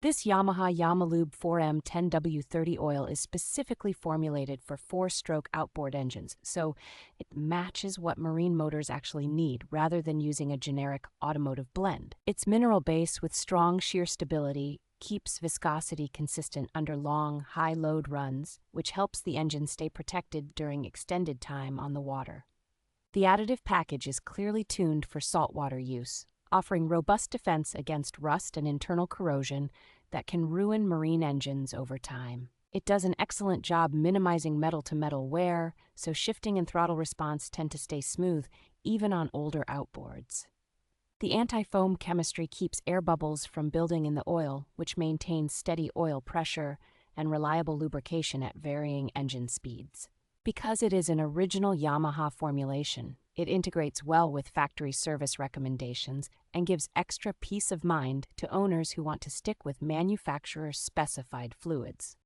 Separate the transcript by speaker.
Speaker 1: This Yamaha Yamalube 4M10W30 oil is specifically formulated for four-stroke outboard engines, so it matches what marine motors actually need rather than using a generic automotive blend. Its mineral base with strong shear stability keeps viscosity consistent under long, high-load runs, which helps the engine stay protected during extended time on the water. The additive package is clearly tuned for saltwater use, offering robust defense against rust and internal corrosion that can ruin marine engines over time. It does an excellent job minimizing metal-to-metal wear, so shifting and throttle response tend to stay smooth even on older outboards. The anti-foam chemistry keeps air bubbles from building in the oil, which maintains steady oil pressure and reliable lubrication at varying engine speeds. Because it is an original Yamaha formulation, it integrates well with factory service recommendations and gives extra peace of mind to owners who want to stick with manufacturer-specified fluids.